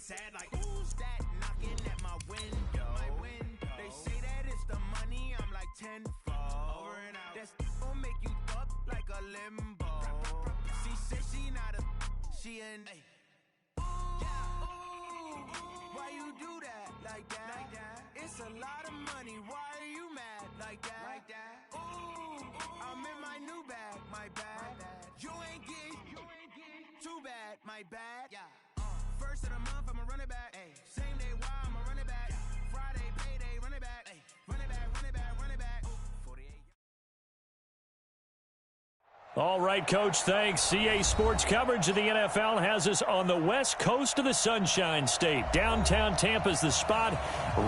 sad like, who's that knocking at my window? They say that it's the money, I'm like tenfold. Over and out. That's gon' make you up like a limbo. She said she not a, she an. Why you do that like that? It's a lot of money. Why are you mad like that? Ooh, I'm in my new bag, my bad. You ain't getting too bad, my bad. First of the month, I'ma run it back. Same day, why I'ma run it back. Friday, payday, run it back. Run it back, run it back, run it back. 48. All right, Coach, thanks. CA Sports coverage of the NFL has us on the west coast of the Sunshine State. Downtown Tampa's the spot,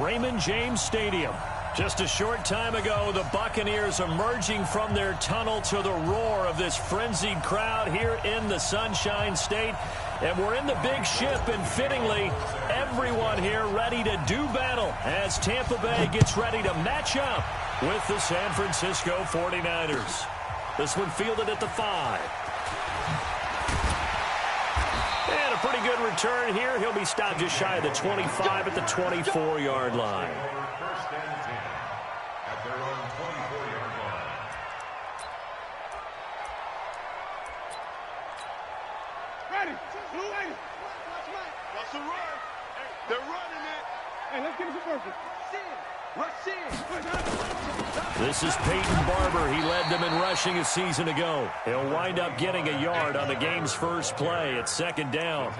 Raymond James Stadium. Just a short time ago, the Buccaneers emerging from their tunnel to the roar of this frenzied crowd here in the Sunshine State. And we're in the big ship, and fittingly, everyone here ready to do battle as Tampa Bay gets ready to match up with the San Francisco 49ers. This one fielded at the 5. And a pretty good return here. He'll be stopped just shy of the 25 at the 24-yard line. First and 10 at their own 24-yard line. Ready. That's a run. They're running it. Hey, let's get him some work. Rush in. This is Peyton Barber. He led them in rushing a season ago. He'll wind up getting a yard on the game's first play at second down.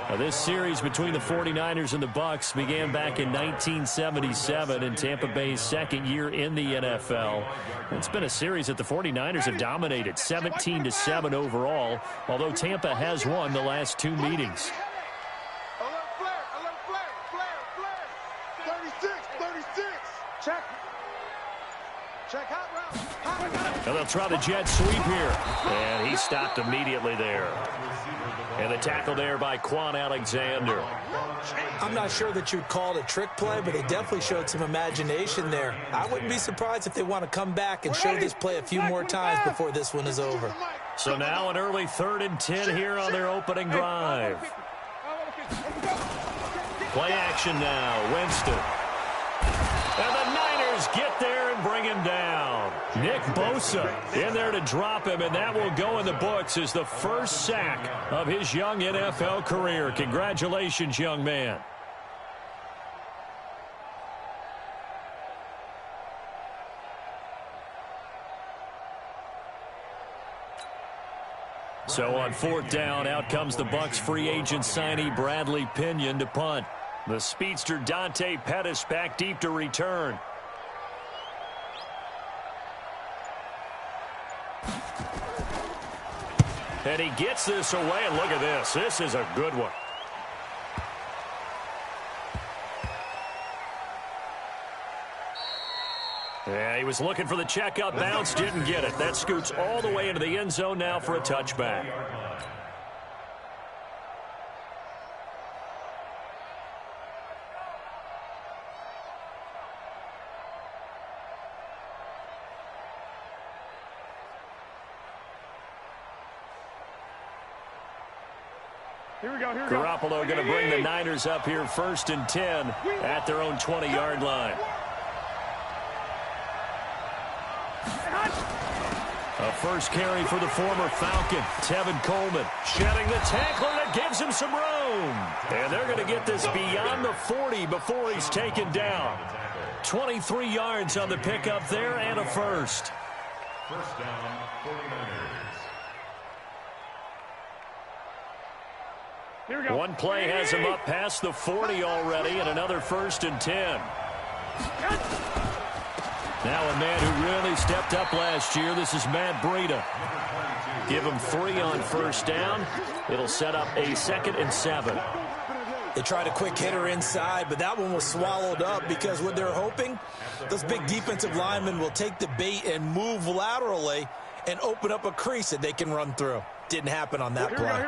Now, this series between the 49ers and the Bucs began back in 1977 in Tampa Bay's second year in the NFL. It's been a series that the 49ers have dominated, 17-7 overall, although Tampa has won the last 2 meetings. And they'll try the jet sweep here. And he stopped immediately there. And the tackle there by Quan Alexander. I'm not sure that you'd call it a trick play, but they definitely showed some imagination there. I wouldn't be surprised if they want to come back and show this play a few more times before this one is over. So now an early 3rd and 10 here on their opening drive. Play action now, Winston. And the Niners get there and bring him down. Nick Bosa in there to drop him, and that will go in the books as the first sack of his young NFL career. Congratulations, young man. So on 4th down, out comes the Bucs free agent signee Bradley Pinion to punt. The speedster Dante Pettis back deep to return. And he gets this away, and look at this. This is a good one. Yeah, he was looking for the checkup bounce, didn't get it. That scoots all the way into the end zone now for a touchback. Here we go. Garoppolo going to bring the Niners up here 1st and 10 at their own 20-yard line. A first carry for the former Falcon, Tevin Coleman, shedding the tackler that gives him some room. And they're going to get this beyond the 40 before he's taken down. 23 yards on the pickup there and a first. First down, 49ers. One play has him up past the 40 already, and another 1st and 10. Now a man who really stepped up last year. This is Matt Breida. Give him 3 on 1st down. It'll set up a 2nd and 7. They tried a quick hitter inside, but that one was swallowed up because what they're hoping, those big defensive linemen will take the bait and move laterally and open up a crease that they can run through. Didn't happen on that play.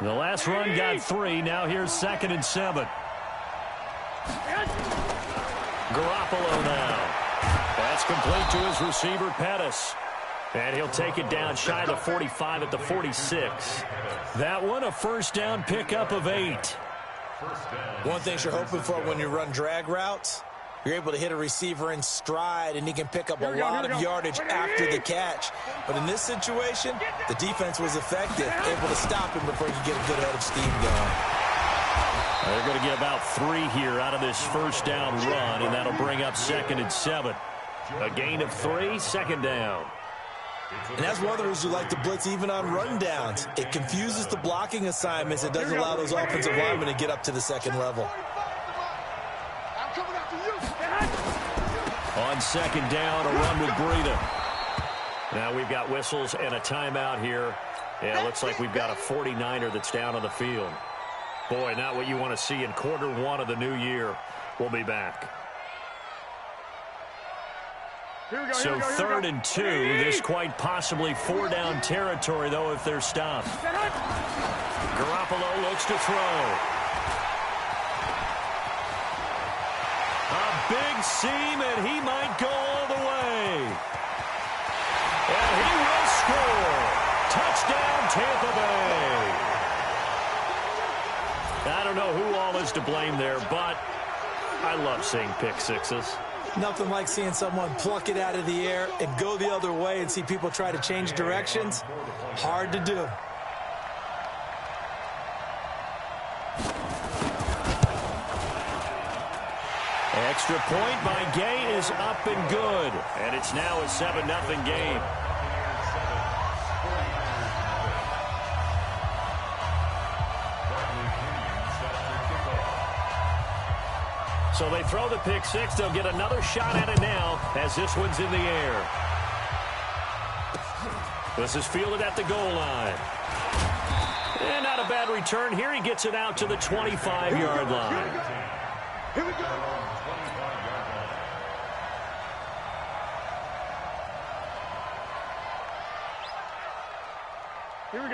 The last run got 3. Now here's 2nd and 7. Garoppolo now. That's complete to his receiver, Pettis. And he'll take it down shy of the 45 at the 46. That one a 1st down pickup of 8. One thing you're hoping for when you run drag routes, you're able to hit a receiver in stride, and he can pick up a lot of yardage after the catch. But in this situation, the defense was effective, able to stop him before he could get a good head of steam going. They're going to get about 3 here out of this first down run, and that'll bring up 2nd and 7. A gain of 3, 2nd down. And that's one of the reasons you like to blitz even on rundowns. It confuses the blocking assignments. It doesn't allow those offensive linemen to get up to the second level. On 2nd down, a run with Breida. Now we've got whistles and a timeout here. Yeah, it looks like we've got a 49er that's down on the field. Boy, not what you want to see in Q1 of the new year. We'll be back. So 3rd and 2, this quite possibly 4-down territory, though, if they're stopped. Garoppolo looks to throw. A big seam, and he might go all the way. And he will score. Touchdown, Tampa Bay. I don't know who all is to blame there, but I love seeing pick sixes. Nothing like seeing someone pluck it out of the air and go the other way and see people try to change directions. Hard to do. Extra point by Gay is up and good. And it's now a 7-0 game. So they throw the pick six. They'll get another shot at it now as this one's in the air. This is fielded at the goal line. And not a bad return here. He gets it out to the 25-yard line. Here we go.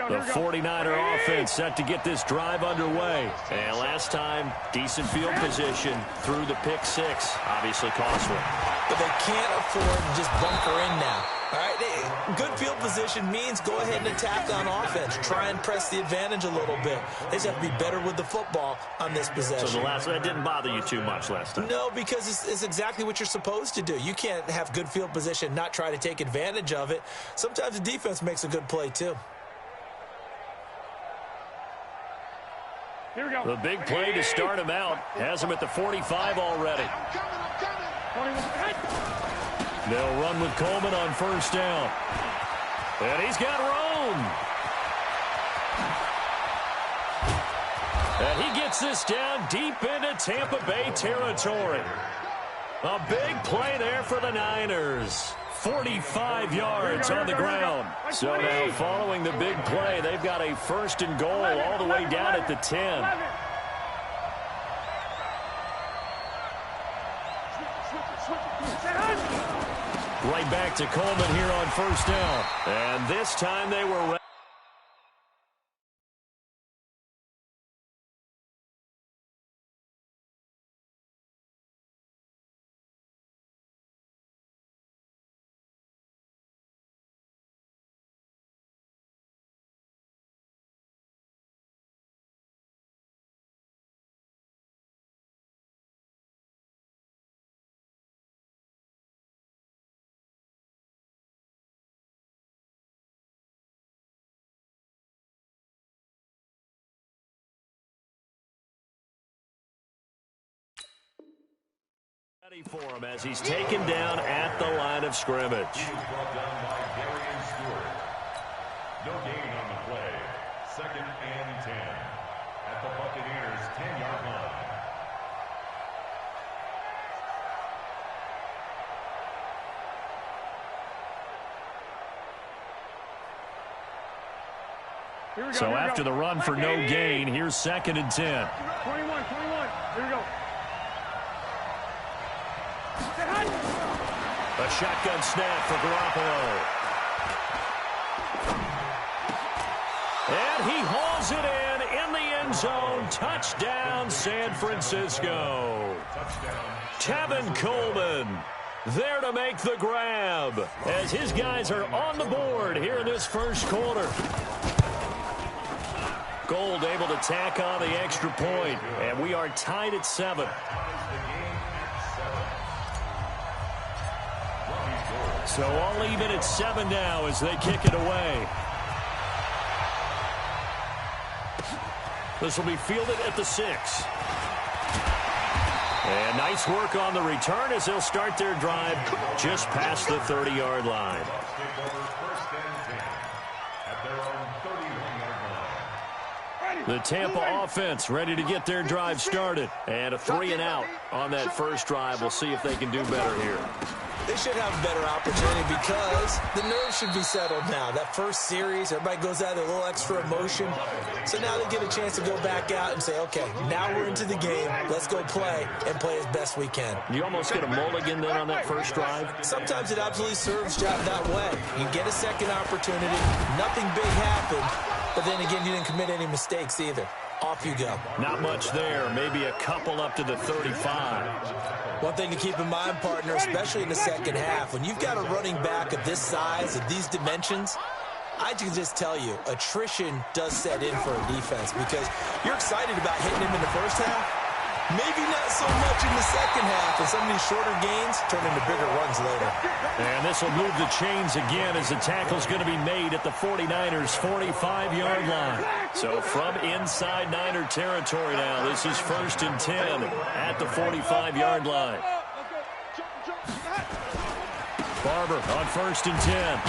The 49er offense set to get this drive underway. And last time, decent field position through the pick six. Obviously costly. But they can't afford to just bunker in now. All right, good field position means go ahead and attack on offense. Try and press the advantage a little bit. They just have to be better with the football on this possession. So that didn't bother you too much last time? No, because it's exactly what you're supposed to do. You can't have good field position, not try to take advantage of it. Sometimes the defense makes a good play, too. Here we go. The big play to start him out has him at the 45 already. They'll run with Coleman on first down. And he's got room. And he gets this down deep into Tampa Bay territory. A big play there for the Niners. 45 yards on the ground. So now following the big play, they've got a 1st and goal all the way down at the 10. Right back to Coleman here on first down. And this time they were ready. Ready for him as he's taken down at the line of scrimmage. He was brought down by Darian Stewart. No gain on the play. 2nd and 10 at the Buccaneers' 10-yard line. So after the run for no gain, here's 2nd and 10. 21. Here we go. A shotgun snap for Garoppolo. And he hauls it in the end zone. Touchdown, San Francisco. Tevin Coleman there to make the grab as his guys are on the board here in this first quarter. Gold able to tack on the extra point, and we are tied at 7. So all even at 7 now as they kick it away. This will be fielded at the 6. And nice work on the return as they'll start their drive just past the 30-yard line. The Tampa offense ready to get their drive started. And a 3-and-out on that first drive. We'll see if they can do better here. They should have a better opportunity because the nerves should be settled now. That first series, everybody goes out with a little extra emotion. So now they get a chance to go back out and say, okay, now we're into the game. Let's go play and play as best we can. You almost get a mulligan then on that first drive? Sometimes it absolutely serves job that way. You get a second opportunity. Nothing big happened. But then again, you didn't commit any mistakes either. Off you go. Not much there. Maybe a couple up to the 35. One thing to keep in mind, partner, especially in the second half, when you've got a running back of this size, of these dimensions, I can just tell you, attrition does set in for a defense because you're excited about hitting him in the first half. Maybe not so much in the second half, and some of these shorter gains turn into bigger runs later. And this will move the chains again as the tackle's going to be made at the 49ers' 45-yard line. So from inside Niner territory now, this is 1st and 10 at the 45-yard line. Barber on 1st and 10.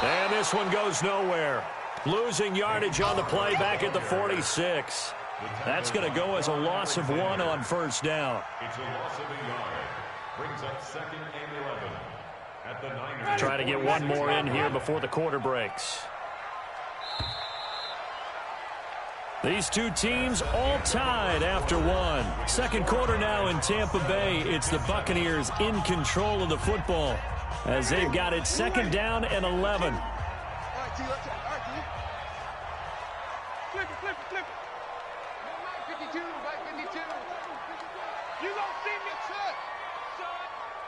And this one goes nowhere. Losing yardage on the play back at the 46. That's going to go as a loss of 1 on first down. It's a loss of a yard. Brings up 2nd and 11 at the Niners. Try to get one more in here before the quarter breaks. These two teams all tied after 1. Second quarter now in Tampa Bay. It's the Buccaneers in control of the football as they've got it 2nd down and 11. Flip it. 52, right 52. You gonna see me, son.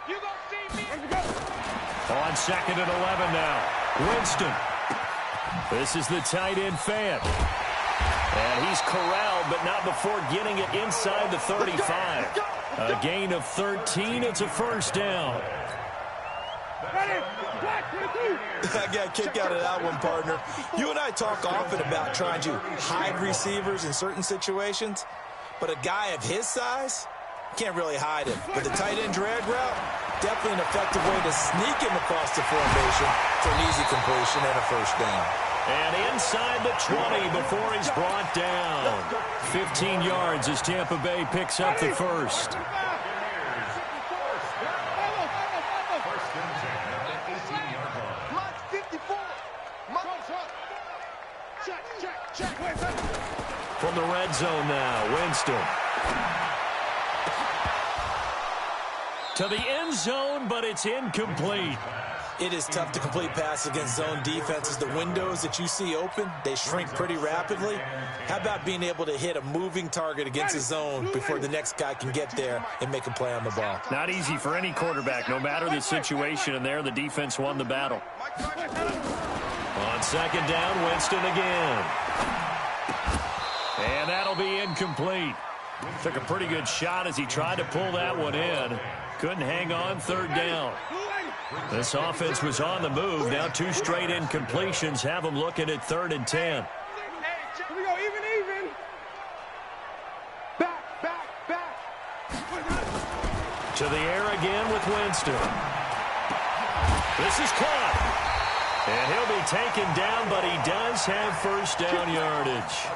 You gonna see me. On 2nd and 11 now. Winston. This is the tight end fan. And he's corralled, but not before getting it inside the 35. A gain of 13. It's a first down. I got a kick out of that one, partner. You and I talk often about trying to hide receivers in certain situations, but a guy of his size can't really hide him. But the tight end drag route, definitely an effective way to sneak him across the formation for an easy completion and a first down. And inside the 20 before he's brought down. 15 yards as Tampa Bay picks up the first. From the red zone now, Winston. To the end zone, but it's incomplete. It is tough to complete passes against zone defenses. The windows that you see open, they shrink pretty rapidly. How about being able to hit a moving target against a zone before the next guy can get there and make a play on the ball? Not easy for any quarterback, no matter the situation, and there the defense won the battle. On 2nd down, Winston again. And that'll be incomplete. Took a pretty good shot as he tried to pull that one in. Couldn't hang on, 3rd down. This offense was on the move. Now 2 straight incompletions have them looking at 3rd and 10. Here we go, even. Back. To the air again with Winston. This is caught. And he'll be taken down, but he does have first down yardage.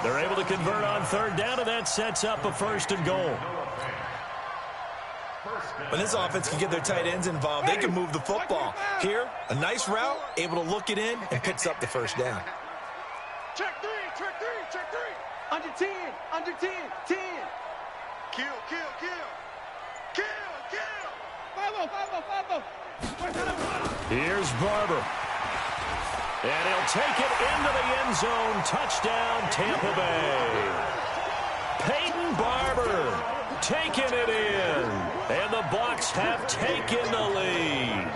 They're able to convert on 3rd down, and that sets up a 1st and goal. When this offense can get their tight ends involved, they can move the football. Here, a nice route, able to look it in, and picks up the first down. Check three. Under 10. 10. Kill. 5-0. Here's Barber. And he'll take it into the end zone. Touchdown, Tampa Bay. Peyton Barber taking it in. And the Bucs have taken the lead.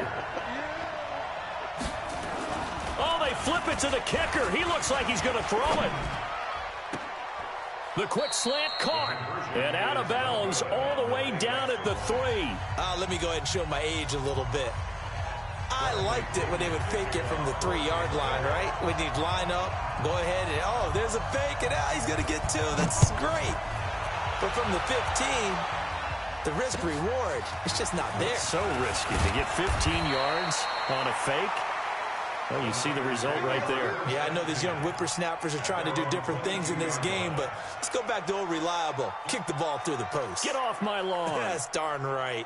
Oh, they flip it to the kicker. He looks like he's going to throw it. The quick slant caught. And out of bounds all the way down at the 3. Let me go ahead and show my age a little bit. I liked it when they would fake it from the 3-yard line, right? When you'd line up, go ahead and, oh, there's a fake, and now he's going to get 2. That's great. But from the 15, the risk-reward, it's just not there. It's so risky to get 15 yards on a fake. Well, you see the result right there. Yeah, I know these young whippersnappers are trying to do different things in this game, but let's go back to old reliable. Kick the ball through the post. Get off my lawn. That's darn right.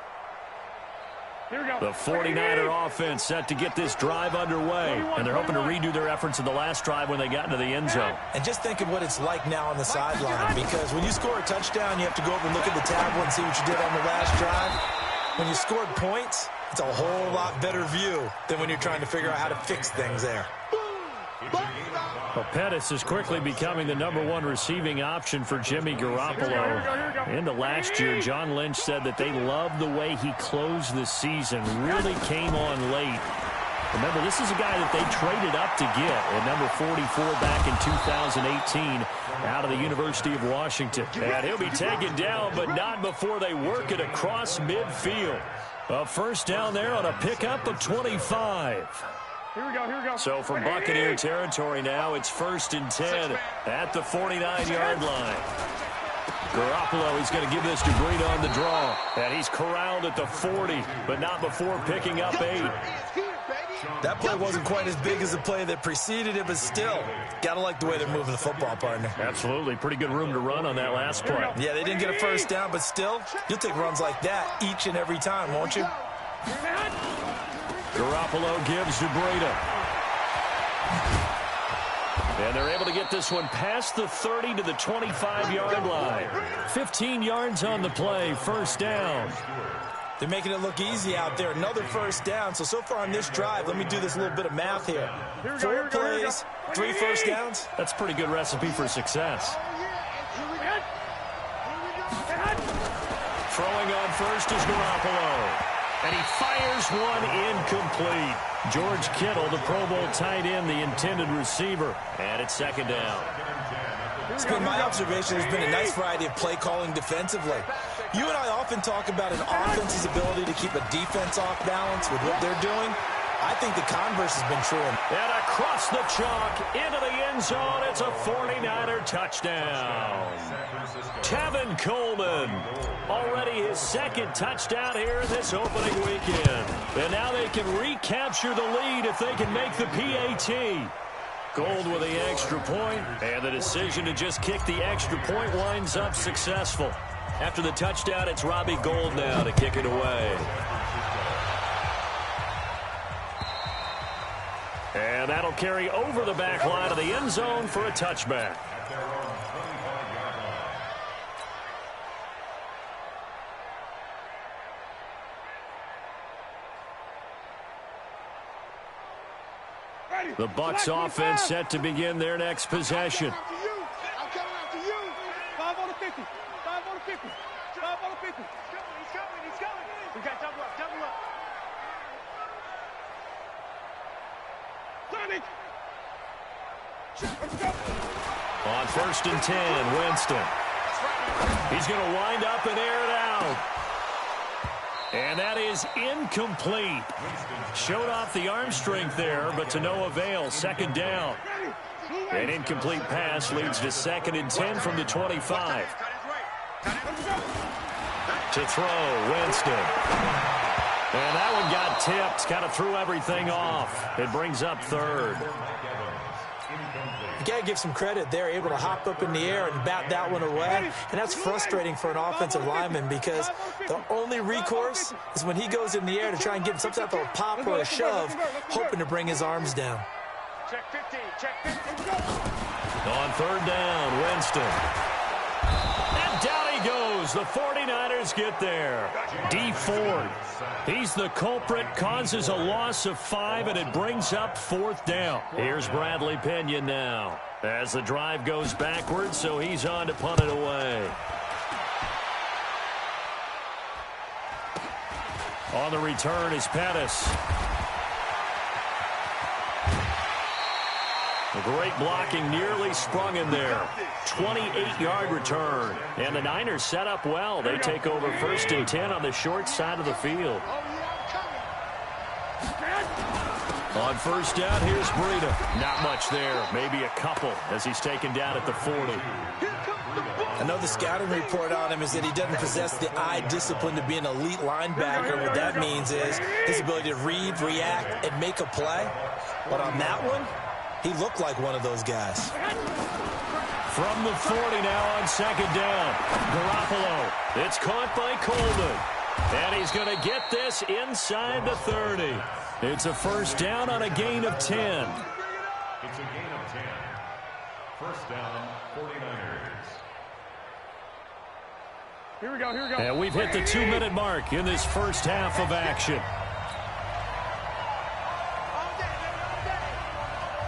Here we go. The 49er offense set to get this drive underway, and they're hoping to redo their efforts in the last drive when they got into the end zone. And just think of what it's like now on the sideline, because when you score a touchdown, you have to go over and look at the tablet and see what you did on the last drive. When you scored points, it's a whole lot better view than when you're trying to figure out how to fix things there. Well, Pettis is quickly becoming the #1 receiving option for Jimmy Garoppolo. Into last year, John Lynch said that they loved the way he closed the season, really came on late. Remember, this is a guy that they traded up to get at number 44 back in 2018 out of the University of Washington. And he'll be taken down, but not before they work it across midfield. A first down there on a pickup of 25. Here we go. So from Buccaneer territory now, it's 1st and 10 at the 49-yard line. Garoppolo, he's going to give this to Breida on the draw. And he's corralled at the 40, but not before picking up 8. That play wasn't quite as big as the play that preceded it, but still, got to like the way they're moving the football, partner. Absolutely. Pretty good room to run on that last play. Yeah, they didn't get a first down, but still, you'll take runs like that each and every time, won't you? Garoppolo gives to Breida. And they're able to get this one past the 30 to the 25-yard line. 15 yards on the play, first down. They're making it look easy out there. Another first down. So far on this drive, let me do this little bit of math here. 4 plays, 3 first downs. That's a pretty good recipe for success. Throwing on first is Garoppolo. And he fires one incomplete. George Kittle, the Pro Bowl tight end, the intended receiver. And it's second down. It's been my observation there's been a nice variety of play calling defensively. You and I often talk about an offense's ability to keep a defense off balance with what they're doing. I think the converse has been true. And across the chalk, into the end zone, it's a 49er touchdown. Tevin Coleman, already his second touchdown here this opening weekend. And now they can recapture the lead if they can make the PAT. Gold with the extra point, and the decision to just kick the extra point winds up successful. After the touchdown, it's Robbie Gould now to kick it away. And that'll carry over the back line of the end zone for a touchback. The Bucs offense set to begin their next possession. I'm coming after you. 5 on the 50. 5 on the 50. 5 on the 50. He's coming. We got double up. Sonic. Let's go. On 1st and 10, Winston. He's going to wind up and air it out. And that is incomplete. Showed off the arm strength there, but to no avail. Second down. An incomplete pass leads to 2nd and 10 from the 25. To throw, Winston. And that one got tipped. Kind of threw everything off. It brings up 3rd. You got to give some credit. They're able to hop up in the air and bat that one away. And that's frustrating for an offensive lineman because the only recourse is when he goes in the air to try and get some type of a pop or a shove, hoping to bring his arms down. Check 15. Check 15. On 3rd down, Winston. And down he goes. The 49ers get there. D Ford. He's the culprit, causes a loss of 5, and it brings up 4th down. Here's Bradley Pinion now as the drive goes backwards, so he's on to punt it away. On the return is Pettis. Great blocking, nearly sprung in there. 28-yard return. And the Niners set up well. They take over 1st and 10 on the short side of the field. On 1st down, here's Breida. Not much there. Maybe a couple as he's taken down at the 40. I know the scouting report on him is that he doesn't possess the eye discipline to be an elite linebacker. What that means is his ability to read, react, and make a play. But on that one, he looked like one of those guys. From the 40 now on 2nd down. Garoppolo. It's caught by Coleman. And he's going to get this inside the 30. It's a 1st down on a gain of 10. It's a gain of 10. 1st down, 49ers. Here we go. And we've hit the 2-minute mark in this first half of action.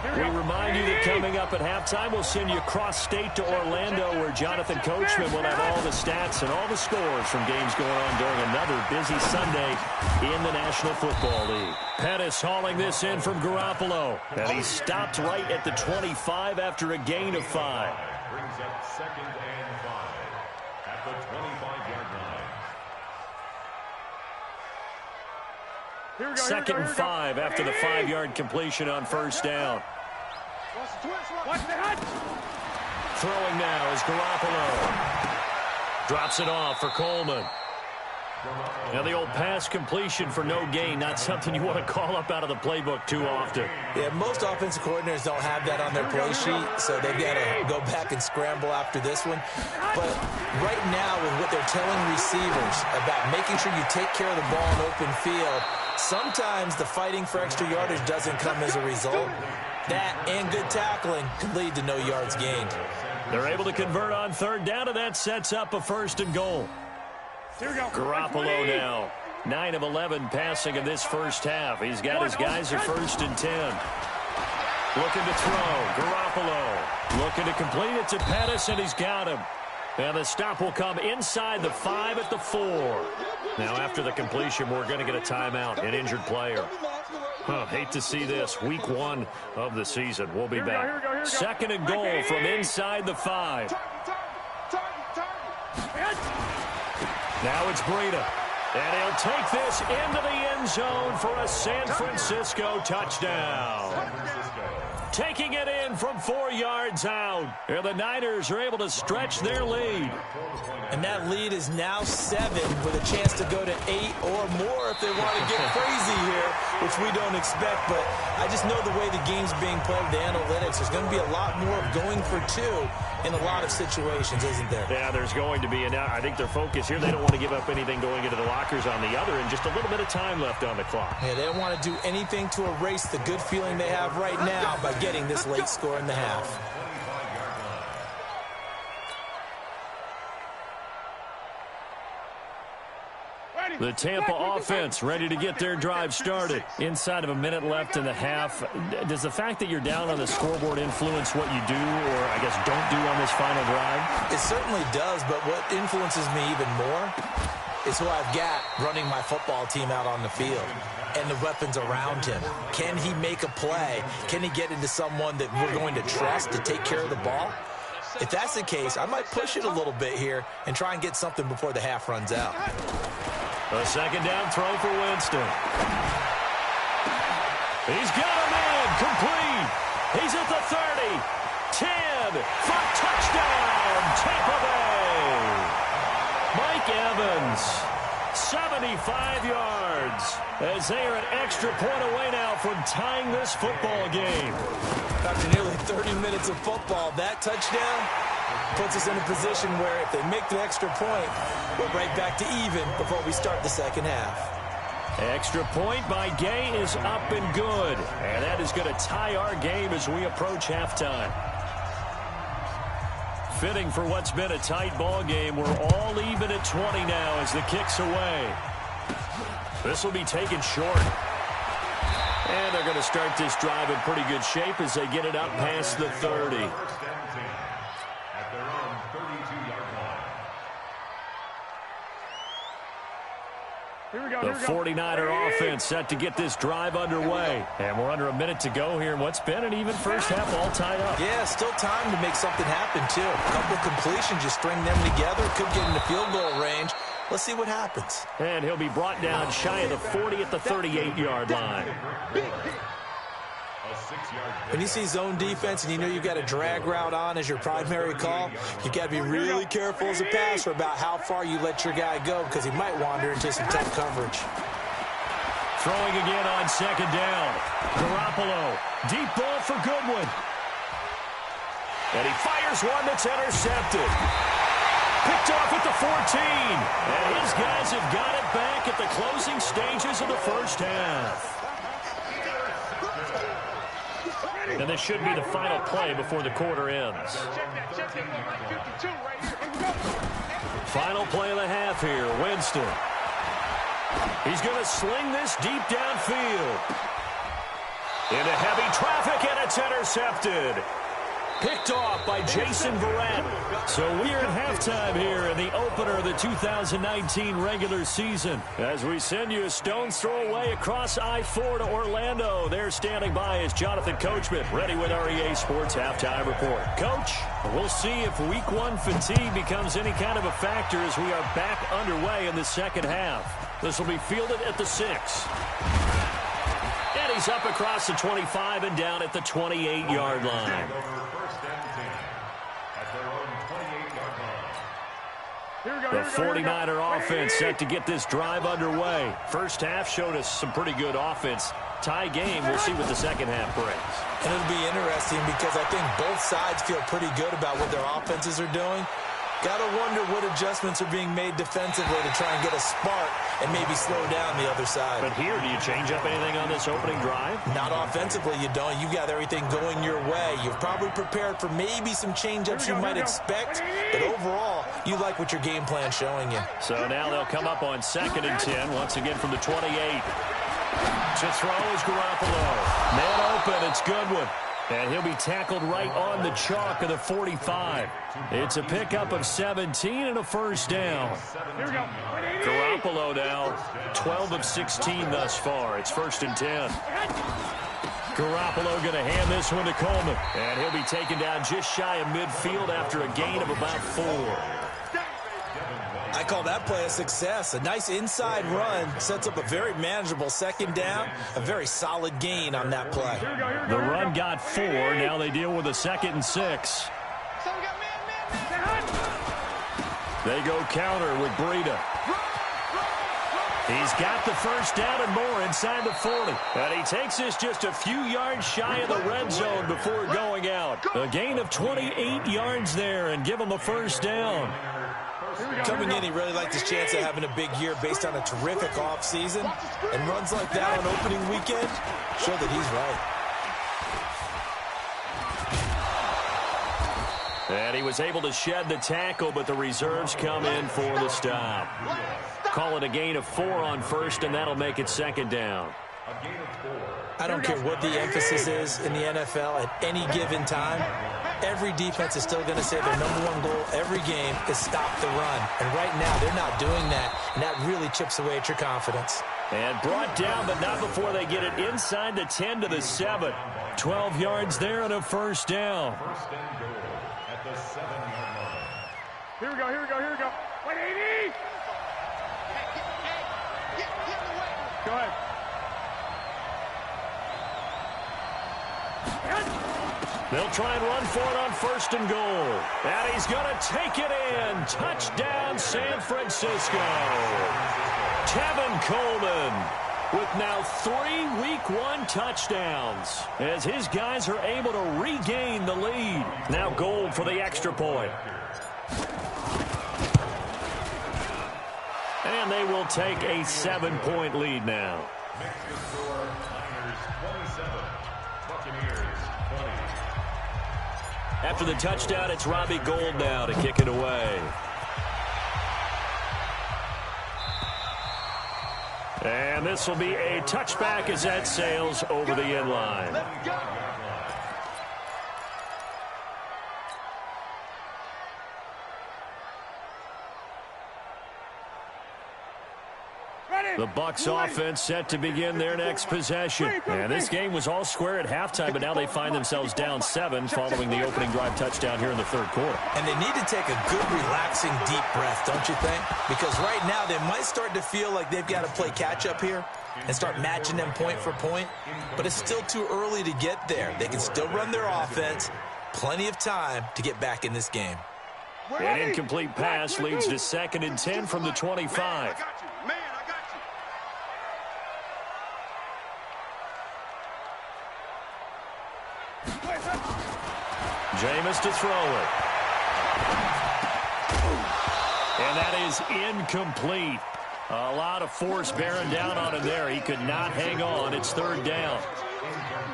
We remind you that coming up at halftime, we'll send you cross-state to Orlando, where Jonathan Coachman will have all the stats and all the scores from games going on during another busy Sunday in the National Football League. Pettis hauling this in from Garoppolo, and he stopped right at the 25 after a gain of 5. Brings up 2nd and 5 at the 25-yard line. 2nd and 5 after the 5-yard completion on 1st down. Throwing now is Garoppolo. Drops it off for Coleman. Now the old pass completion for no gain, not something you want to call up out of the playbook too often. Yeah, most offensive coordinators don't have that on their play sheet, so they've got to go back and scramble after this one. But right now, with what they're telling receivers about making sure you take care of the ball in open field, sometimes the fighting for extra yardage doesn't come as a result. That and good tackling can lead to no yards gained. They're able to convert on 3rd down, and that sets up a 1st and goal. Garoppolo now, 9 of 11 passing in this first half. He's got his guys at 1st and 10. Looking to throw. Garoppolo looking to complete it to Pettis, and he's got him. And the stop will come inside the 5 at the 4. Now after the completion, we're going to get a timeout, an injured player. Hate to see this. Week 1 of the season. We'll be back. 2nd and goal from inside the 5. Now it's Breida. And he'll take this into the end zone for a San Francisco touchdown. Taking it in from 4 yards out. And the Niners are able to stretch their lead. And that lead is now 7 with a chance to go to 8 or more if they want to get crazy here, which we don't expect. But I just know the way the game's being played, the analytics, there's going to be a lot more of going for 2 in a lot of situations, isn't there? Yeah, there's going to be. And I think their focus here, they don't want to give up anything going into the lockers on the other, and just a little bit of time left on the clock. Yeah, they don't want to do anything to erase the good feeling they have right now by getting this late score in the half. The Tampa offense ready to get their drive started. Inside of a minute left in the half. Does the fact that you're down on the scoreboard influence what you do, or I guess don't do on this final drive? It certainly does, but what influences me even more is who I've got running my football team out on the field and the weapons around him. Can he make a play? Can he get into someone that we're going to trust to take care of the ball? If that's the case, I might push it a little bit here and try and get something before the half runs out. A 2nd down throw for Winston. He's got a man complete. He's at the 30, 10 for touchdown, Tampa Bay. Mike Evans, 75 yards, as they are an extra point away now from tying this football game. After nearly 30 minutes of football, that touchdown puts us in a position where if they make the extra point, we're right back to even before we start the second half. Extra point by Gay is up and good. And that is going to tie our game as we approach halftime. Fitting for what's been a tight ball game. We're all even at 20 now as the kick's away. This will be taken short. And they're going to start this drive in pretty good shape as they get it up past the 30. At their own 32-yard line. The 49er offense set to get this drive underway. And we're under a minute to go here in what's been an even first half, all tied up. Yeah, still time to make something happen, too. A couple completions, you string them together, could get into field goal range. Let's see what happens. And he'll be brought down shy of the 40 at the 38-yard line. When you see zone defense and you know you've got a drag route on as your primary call, you've got to be really careful as a passer about how far you let your guy go because he might wander into some tough coverage. Throwing again on second down. Garoppolo, deep ball for Goodwin. And he fires one that's intercepted. Picked off at the 14. And his guys have got it back at the closing stages of the first half. And this should be the final play before the quarter ends. Final play of the half here. Winston. He's going to sling this deep downfield. Into heavy traffic, and it's intercepted. Picked off by Jason Verrett. So we're at halftime here in the opener of the 2019 regular season. As we send you a stone's throw away across I-4 to Orlando. There standing by is Jonathan Coachman, ready with our EA Sports Halftime Report. Coach, we'll see if week one fatigue becomes any kind of a factor as we are back underway in the second half. This will be fielded at the 6. And he's up across the 25 and down at the 28-yard line. The 49er offense set to get this drive underway. First half showed us some pretty good offense. Tie game, we'll see what the second half brings. And it'll be interesting because I think both sides feel pretty good about what their offenses are doing. Got to wonder what adjustments are being made defensively to try and get a spark and maybe slow down the other side. But here, do you change up anything on this opening drive? Not offensively, you don't. You've got everything going your way. You've probably prepared for maybe some change-ups you might expect, but overall, you like what your game plan's showing you. So now they'll come up on 2nd and 10, once again from the 28. To throw is Garoppolo. Man open, it's Goodwin. And he'll be tackled right on the chalk of the 45. It's a pickup of 17 and a first down. Garoppolo now, 12 of 16 thus far. It's 1st and 10. Garoppolo going to hand this one to Coleman. And he'll be taken down just shy of midfield after a gain of about 4. I call that play a success. A nice inside run sets up a very manageable second down, a very solid gain on that play. The run got 4. Now they deal with a 2nd and 6. They go counter with Breida. He's got the first down and more inside the 40. And he takes this just a few yards shy of the red zone before going out. A gain of 28 yards there and give him a first down. Coming in, he really liked his chance of having a big year based on a terrific offseason. And runs like that on opening weekend show that he's right. And he was able to shed the tackle, but the reserves come in for the stop. Call it a gain of 4 on first, and that'll make it 2nd down. I don't care what the emphasis is in the NFL at any given time. Every defense is still going to say their #1 goal every game is stop the run. And right now, they're not doing that, and that really chips away at your confidence. And brought down, but not before they get it inside the 10 to the 7. 12 yards there and a first down. First and goal at the 7-yard line. Here we go, here we go, here we go. 180! Go ahead. They'll try and run for it on 1st and goal. And he's going to take it in. Touchdown, San Francisco. Tevin Coleman with now 3 Week 1 touchdowns as his guys are able to regain the lead. Now Gold for the extra point. And they will take a 7-point lead now. Makes the score Niners 27, Buccaneers 20. After the touchdown, it's Robbie Gould now to kick it away. And this will be a touchback as that sails over the end line. Let's go. Ready? The Bucs offense set to begin their next possession. And this game was all square at halftime, but now they find themselves down 7 following the opening drive touchdown here in the third quarter. And they need to take a good, relaxing, deep breath, don't you think? Because right now they might start to feel like they've got to play catch-up here and start matching them point for point. But it's still too early to get there. They can still run their offense. Plenty of time to get back in this game. An incomplete pass leads to 2nd and 10 from the 25. Jameis to throw it. And that is incomplete. A lot of force bearing down on him there. He could not hang on. It's 3rd down.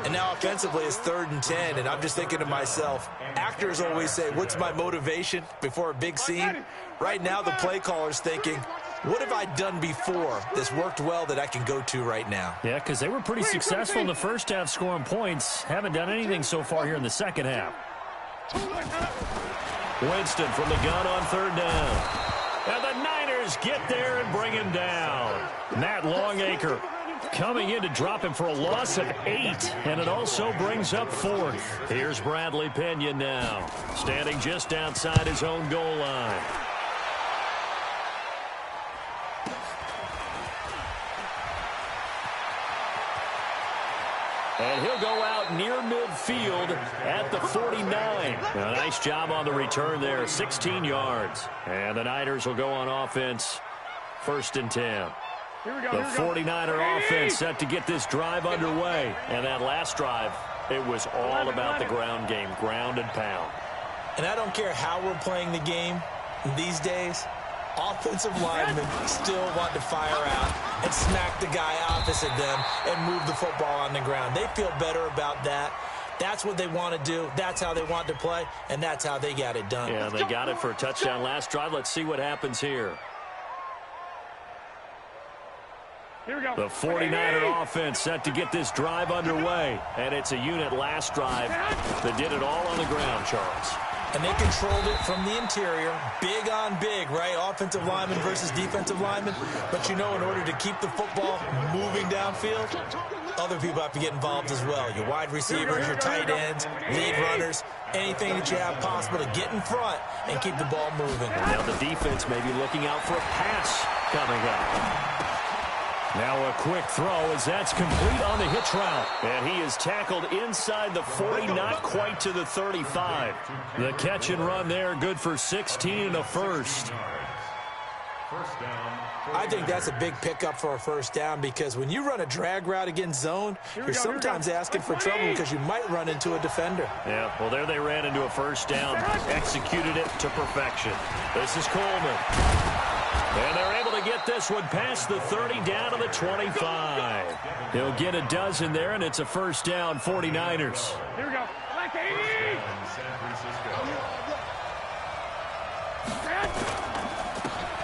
And now offensively it's 3rd and 10, and I'm just thinking to myself, actors always say, what's my motivation before a big scene? Right now the play caller's thinking, what have I done before that's worked well that I can go to right now? Yeah, because they were pretty successful in the first half scoring points. Haven't done anything so far here in the second half. Winston from the gun on 3rd down. And the Niners get there and bring him down. Matt Longacre coming in to drop him for a loss of 8, and it also brings up 4th. Here's Bradley Pena now, standing just outside his own goal line. And he'll go out near midfield at the 49. A nice job on the return there, 16 yards. And the Niners will go on offense, 1st and 10. The 49er offense set to get this drive underway. And that last drive, it was all about the ground game, ground and pound. And I don't care how we're playing the game these days, offensive linemen still want to fire out and smack the guy opposite them and move the football on the ground. They feel better about that. That's what they want to do. That's how they want to play, and that's how they got it done. Yeah, they got it for a touchdown last drive. Let's see what happens here. The 49er offense set to get this drive underway. And it's a unit last drive that did it all on the ground, Charles. And they controlled it from the interior, big on big, right? Offensive lineman versus defensive lineman. But, you know, in order to keep the football moving downfield, other people have to get involved as well. Your wide receivers, your tight ends, lead runners, anything that you have possible to get in front and keep the ball moving. And now the defense may be looking out for a pass coming up. Now a quick throw as that's complete on the hitch route. And he is tackled inside the 40, not quite to the 35. The catch and run there, good for 16 and a first. I think that's a big pickup for a first down because when you run a drag route against zone, you're sometimes asking for trouble because you might run into a defender. Yeah, well, there they ran into a first down, executed it to perfection. This is Coleman. And they're able to get this one past the 30 down to the 25. He'll get a dozen there, and it's a first down, 49ers. Here we go. Like 80.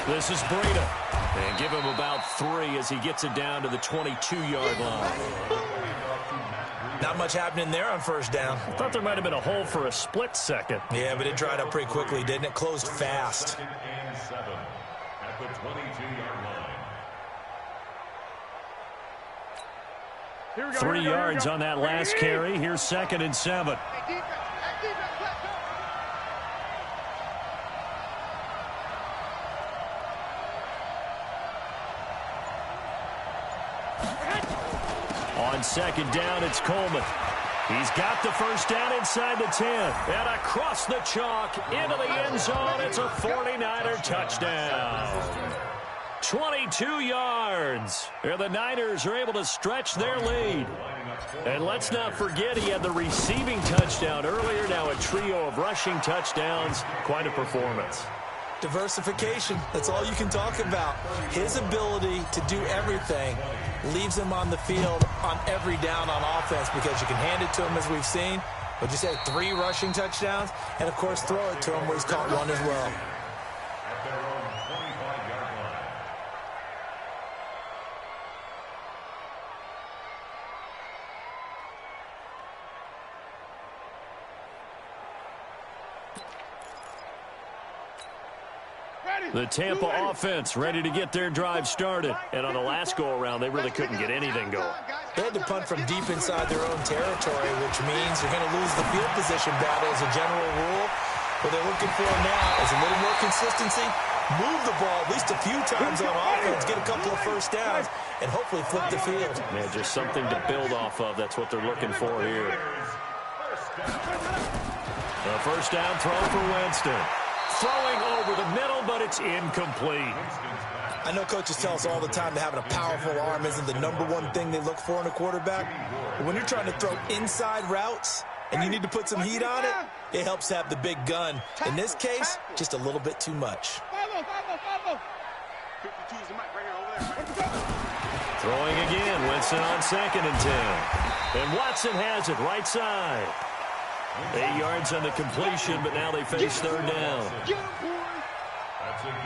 This is Breida. And give him about 3 as he gets it down to the 22-yard line. Not much happening there on first down. I thought there might have been a hole for a split second. Yeah, but it dried up pretty quickly, didn't it? Closed fast. At the 22-yard line. 3 yards on that last carry. Here's 2nd and 7. On 2nd down, it's Coleman. He's got the first down inside the 10. And across the chalk into the end zone. It's a 49er touchdown. 22 yards. And the Niners are able to stretch their lead. And let's not forget he had the receiving touchdown earlier. Now a trio of rushing touchdowns. Quite a performance. Diversification. That's all you can talk about. His ability to do everything leaves him on the field on every down on offense because you can hand it to him as we've seen. What'd you say, 3 rushing touchdowns? And, of course, throw it to him where he's caught 1 as well. At their own 25-yard line. The Tampa offense ready to get their drive started. And on the last go-around, they really couldn't get anything going. They had to punt from deep inside their own territory, which means you're going to lose the field position battle as a general rule. What they're looking for now is a little more consistency, move the ball at least a few times on offense, get a couple of first downs, and hopefully flip the field. Yeah, just something to build off of. That's what they're looking for here. The first down throw for Winston. Throwing over the middle, but it's incomplete. I know coaches tell us all the time that having a powerful arm isn't the #1 thing they look for in a quarterback. But when you're trying to throw inside routes and you need to put some heat on it, it helps to have the big gun. In this case, just a little bit too much. Throwing again, Winston on 2nd and 10. And Watson has it right side. 8 yards on the completion, but now they face 3rd down.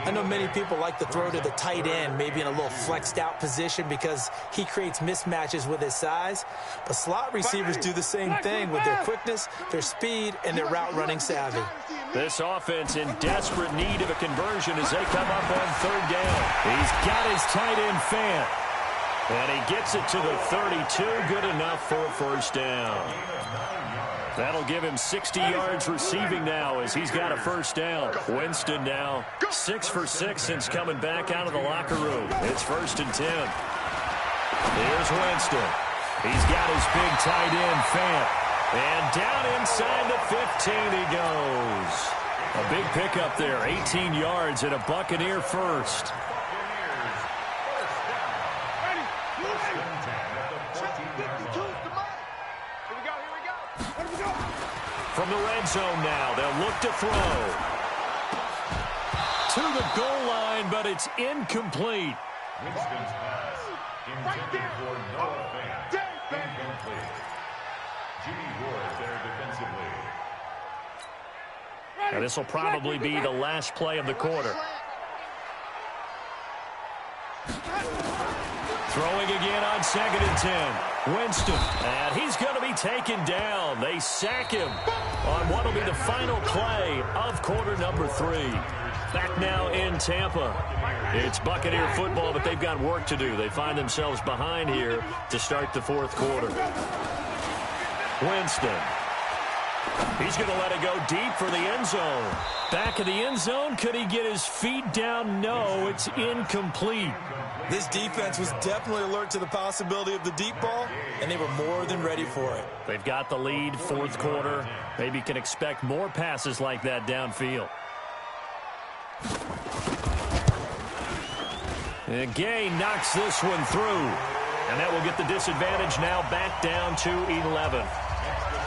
I know many people like to throw to the tight end, maybe in a little flexed out position because he creates mismatches with his size. But slot receivers do the same thing with their quickness, their speed, and their route running savvy. This offense in desperate need of a conversion as they come up on 3rd down. He's got his tight end Fant. And he gets it to the 32, good enough for a first down. That'll give him 60 yards receiving now as he's got a first down. Winston now 6 for 6 since coming back out of the locker room. It's 1st and 10. Here's Winston. He's got his big tight end, Fant. And down inside the 15 he goes. A big pickup there, 18 yards and a Buccaneer first. From the red zone now, they'll look to throw. To the goal line, but it's incomplete. Winston's pass intended for Noah Fant. Incomplete. Jimmy Ward there defensively. Now this will probably be the last play of the quarter. Throwing again on 2nd and 10. Winston, and he's going to be taken down. They sack him on what will be the final play of quarter number 3. Back now in Tampa. It's Buccaneer football, but they've got work to do. They find themselves behind here to start the 4th quarter. Winston. He's going to let it go deep for the end zone. Back of the end zone. Could he get his feet down? No, it's incomplete. This defense was definitely alert to the possibility of the deep ball, and they were more than ready for it. They've got the lead, 4th quarter. Maybe can expect more passes like that downfield. And Gay knocks this one through. And that will get the disadvantage now back down to 11.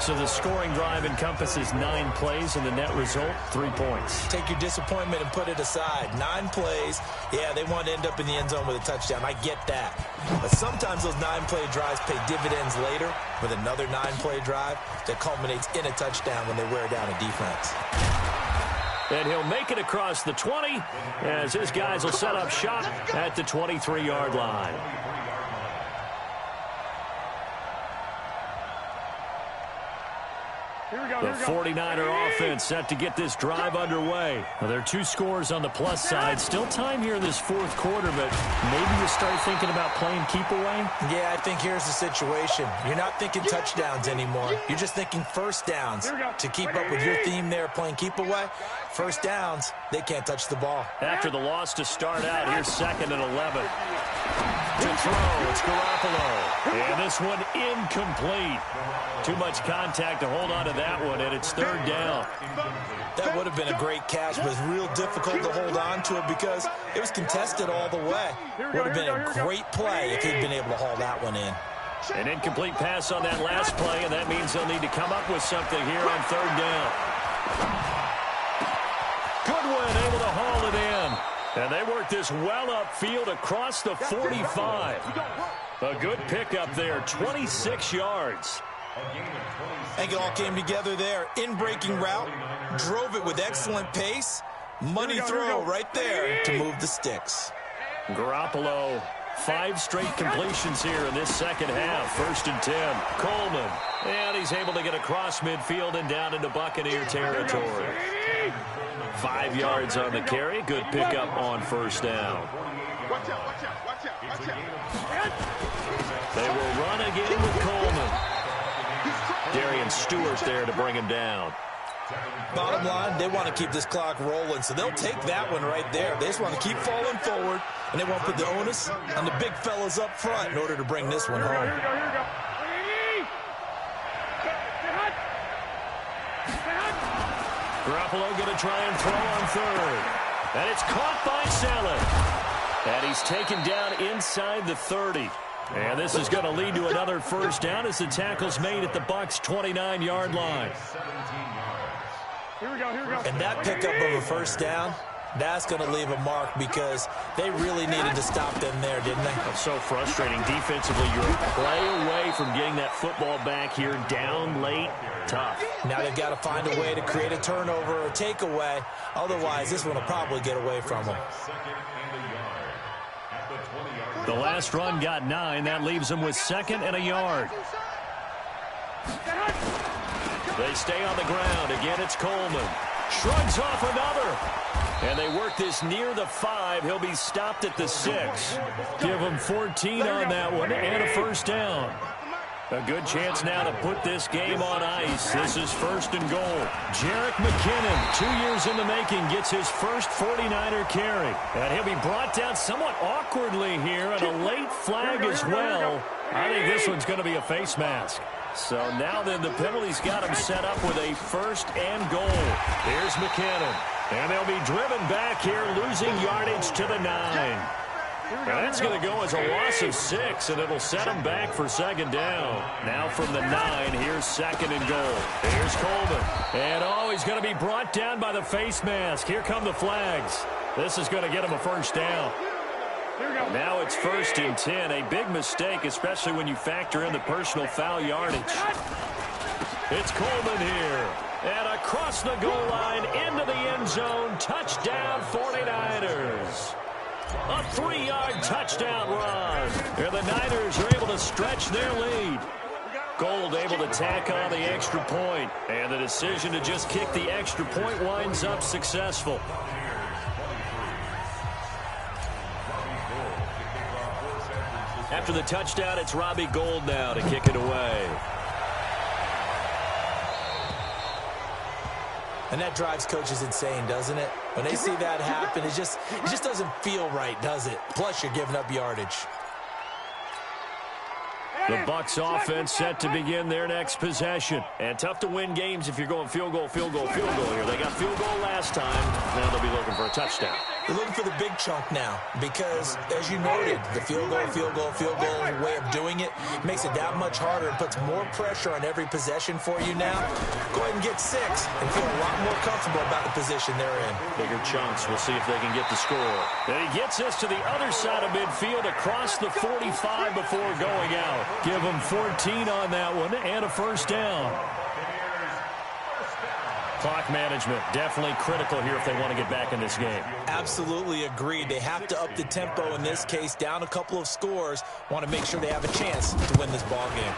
So the scoring drive encompasses 9 plays, and the net result, 3 points. Take your disappointment and put it aside. 9 plays. Yeah, they want to end up in the end zone with a touchdown. I get that. But sometimes those 9-play drives pay dividends later with another 9-play drive that culminates in a touchdown when they wear down a defense. And he'll make it across the 20 as his guys will set up shop at the 23-yard line. The 49er offense set to get this drive underway. Well, there are 2 scores on the plus side. Still time here in this 4th quarter, but maybe you start thinking about playing keep away? Yeah, I think here's the situation. You're not thinking touchdowns anymore. You're just thinking first downs. To keep up with your theme there, playing keep away, first downs, they can't touch the ball. After the loss to start out, here's 2nd and 11. To throw, it's Garoppolo. And this one incomplete. Too much contact to hold on to that one, and it's 3rd down. That would have been a great catch, but it's real difficult to hold on to it because it was contested all the way. Would have been a great play if he'd been able to haul that one in. An incomplete pass on that last play, and that means they'll need to come up with something here on 3rd down. Goodwin able to haul it in. And they work this well upfield across the 45. A good pickup there, 26 yards. I think it all came together there. In-breaking route, drove it with excellent pace. Money throw right there to move the sticks. Garoppolo 5 straight completions here in this second half. 1st and 10. Coleman. And he's able to get across midfield and down into Buccaneer territory. 5 yards on the carry. Good pickup on 1st down. Watch out, watch out, watch out, watch out. They will run again with Coleman. Darian Stewart there to bring him down. Bottom line, they want to keep this clock rolling, so they'll take that one right there. They just want to keep falling forward, and they want to put the onus on the big fellas up front in order to bring this one home. Here we go. Garoppolo going to try and throw on 3rd. And it's caught by Saleh. And he's taken down inside the 30. And this is going to lead to another 1st down as the tackle's made at the Bucs' 29-yard line. Here we go. And that pickup of a 1st down, that's going to leave a mark because they really needed to stop them there, didn't they? That's so frustrating. Defensively, you're a play away from getting that football back here down late. Tough. Now they've got to find a way to create a turnover or takeaway. Otherwise, this one will probably get away from them. The last run got 9. That leaves them with 2nd and a yard. They stay on the ground. Again, it's Coleman. Shrugs off another. And they work this near the 5. He'll be stopped at the 6. Give him 14 on that one and a 1st down. A good chance now to put this game on ice. This is 1st and goal. Jerick McKinnon, 2 years in the making, gets his first 49er carry. And he'll be brought down somewhat awkwardly here, and a late flag as well. I think this one's going to be a face mask. So now then the penalty's got him set up with a 1st and goal. Here's McKinnon. And they'll be driven back here, losing yardage to the 9. And that's going to go as a loss of 6, and it'll set them back for 2nd down. Now from the 9, here's 2nd and goal. Here's Coleman. And, he's going to be brought down by the face mask. Here come the flags. This is going to get him a 1st down. Now it's 1st and 10. A big mistake, especially when you factor in the personal foul yardage. It's Coleman here. And across the goal line, into the end zone. Touchdown, 49ers. A 3-yard touchdown run. And the Niners are able to stretch their lead. Gold able to tack on the extra point. And the decision to just kick the extra point winds up successful. After the touchdown, it's Robbie Gould now to kick it away. And that drives coaches insane, doesn't it? When they see that happen, it just doesn't feel right, does it? Plus, you're giving up yardage. The Bucs offense set to begin their next possession. And tough to win games if you're going field goal here. They got field goal last time. Now they'll be looking for a touchdown. They're looking for the big chunk now because, as you noted, the field goal way of doing it makes it that much harder and puts more pressure on every possession for you now. Go ahead and get 6 and feel a lot more comfortable about the position they're in. Bigger chunks. We'll see if they can get the score. And he gets us to the other side of midfield across the 45 before going out. Give him 14 on that one and a 1st down. Clock management definitely critical here if they want to get back in this game. Absolutely agreed. They have to up the tempo in this case, down a couple of scores. Want to make sure they have a chance to win this ball game.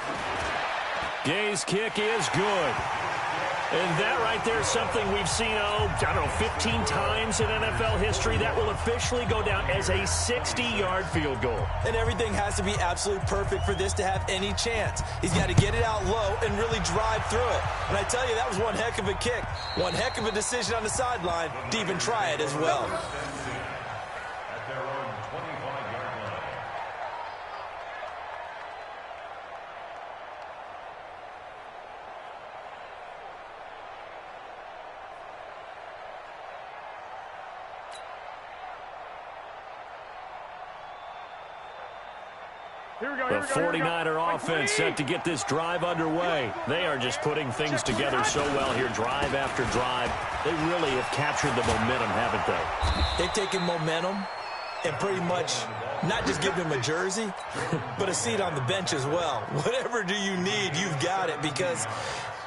Gay's kick is good. And that right there is something we've seen, 15 times in NFL history. That will officially go down as a 60-yard field goal. And everything has to be absolutely perfect for this to have any chance. He's got to get it out low and really drive through it. And I tell you, that was one heck of a kick. One heck of a decision on the sideline to even try it as well. The 49er offense set to get this drive underway. They are just putting things together so well here, drive after drive. They really have captured the momentum, haven't they? They've taken momentum and pretty much not just given him a jersey, but a seat on the bench as well. Whatever do you need, you've got it, because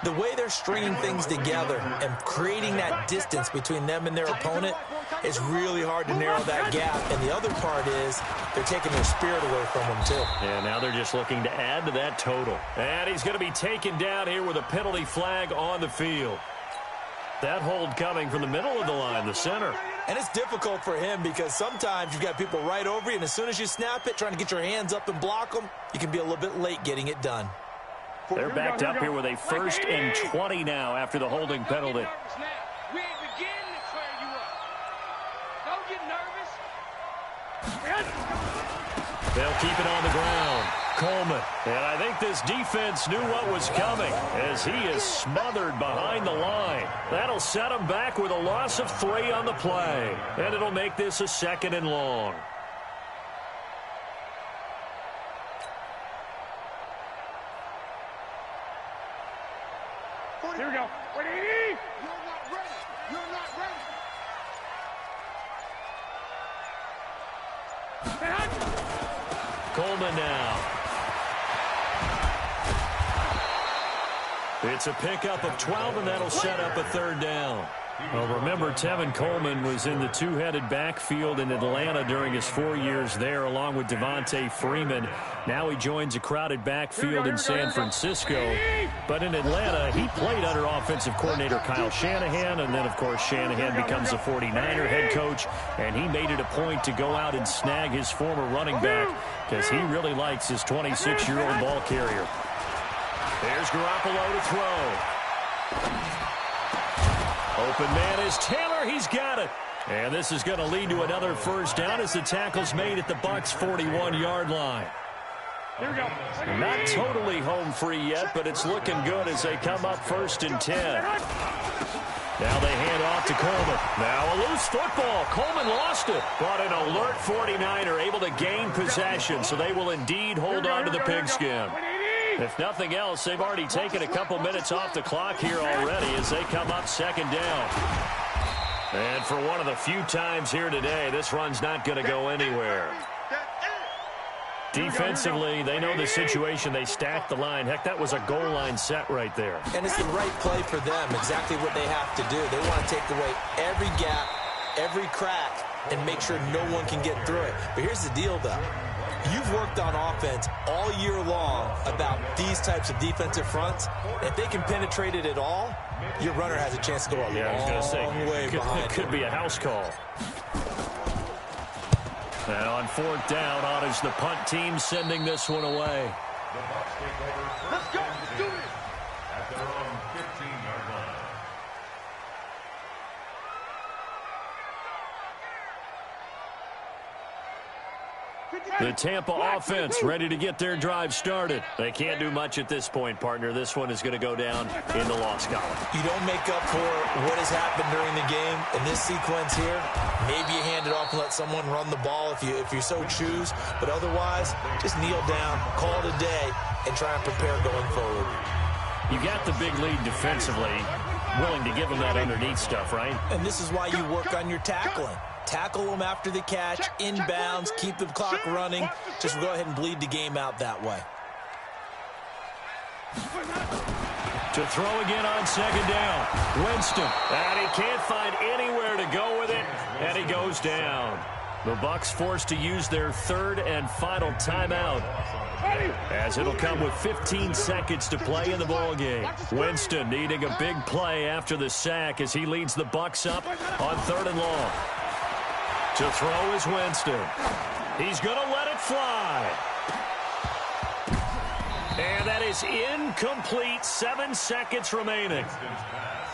The way they're stringing things together and creating that distance between them and their opponent, it's really hard to narrow that gap. And the other part is they're taking their spirit away from them, too. And now they're just looking to add to that total. And he's going to be taken down here with a penalty flag on the field. That hold coming from the middle of the line, the center. And it's difficult for him because sometimes you've got people right over you, and as soon as you snap it, trying to get your hands up and block them, you can be a little bit late getting it done. They're backed up here with a 1st and 20 now after the holding penalty. We ain't beginning to clear you up. Don't get nervous. They'll keep it on the ground. Coleman. And I think this defense knew what was coming as he is smothered behind the line. That'll set him back with a loss of 3 on the play. And it'll make this a 2nd and long. Here we go. Ready? You're not ready. You're not ready. Coleman now. It's a pickup of 12, and that'll set up a 3rd down. Well, remember, Tevin Coleman was in the two-headed backfield in Atlanta during his 4 years there, along with Devontae Freeman. Now he joins a crowded backfield in San Francisco. But in Atlanta, he played under offensive coordinator Kyle Shanahan, and then, of course, Shanahan becomes a 49er head coach, and he made it a point to go out and snag his former running back because he really likes his 26-year-old ball carrier. There's Garoppolo to throw. Open man is Taylor. He's got it. And this is going to lead to another 1st down as the tackle's made at the Bucs' 41-yard line. Here we go. Not totally home free yet, but it's looking good as they come up 1st and 10. Now they hand off to Coleman. Now a loose football. Coleman lost it. But an alert 49er able to gain possession, so they will indeed hold on to the pigskin. If nothing else, they've already taken a couple minutes off the clock here already as they come up 2nd down. And for one of the few times here today, this run's not going to go anywhere. Defensively, they know the situation. They stacked the line. Heck, that was a goal line set right there. And it's the right play for them, exactly what they have to do. They want to take away every gap, every crack, and make sure no one can get through it. But here's the deal, though. You've worked on offense all year long about these types of defensive fronts. If they can penetrate it at all, your runner has a chance to go a long way behind. It could be a house call. And on 4th down, on is the punt team sending this one away. Let's go. Let's do it. At their own 15-yard line. The Tampa offense ready to get their drive started. They can't do much at this point, partner. This one is going to go down in the loss column. You don't make up for what has happened during the game. In this sequence here, maybe you hand it off and let someone run the ball if you so choose. But otherwise, just kneel down, call it a day, and try and prepare going forward. You got the big lead defensively, willing to give them that underneath stuff, right? And this is why you work on your tackling. Tackle them after the catch, inbounds, keep the clock running. Just go ahead and bleed the game out that way. To throw again on 2nd down. Winston. And he can't find anywhere to go with it. And he goes down. The Bucs forced to use their 3rd and final timeout, as it'll come with 15 seconds to play in the ballgame. Winston needing a big play after the sack as he leads the Bucs up on 3rd and long. To throw is Winston. He's going to let it fly. And that is incomplete. 7 seconds remaining. Winston's pass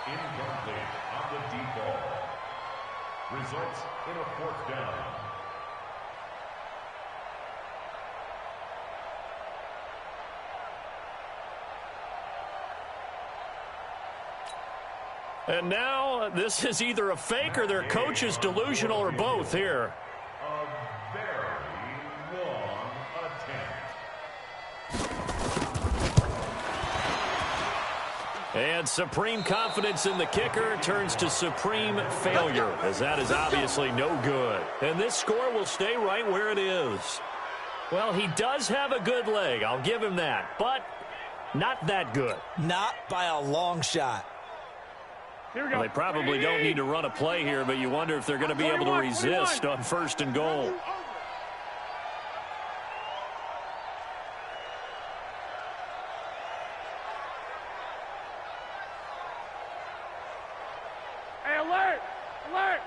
incomplete on the deep ball. Results in a 4th down. And now this is either a fake or their coach is delusional or both here. A very long attempt. And supreme confidence in the kicker turns to supreme failure, as that is obviously no good. And this score will stay right where it is. Well, he does have a good leg, I'll give him that. But not that good. Not by a long shot. Well, they probably don't need to run a play here, but you wonder if they're going to be able to resist on 1st and goal. Hey, alert! Alert!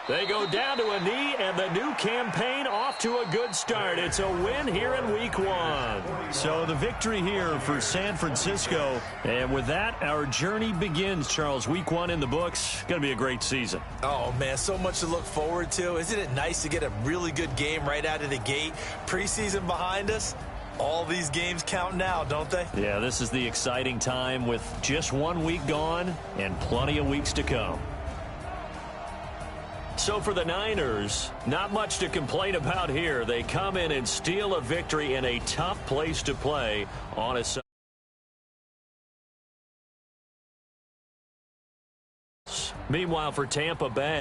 They go down to a knee, and the new campaign off to a good start. It's a win here in Week 1. So the victory here for San Francisco. And with that, our journey begins, Charles. Week 1 in the books. Going to be a great season. Oh, man, so much to look forward to. Isn't it nice to get a really good game right out of the gate? Preseason behind us. All these games count now, don't they? Yeah, this is the exciting time with just 1 week gone and plenty of weeks to come. So for the Niners, not much to complain about here. They come in and steal a victory in a tough place to play on a Sunday. Meanwhile, for Tampa Bay.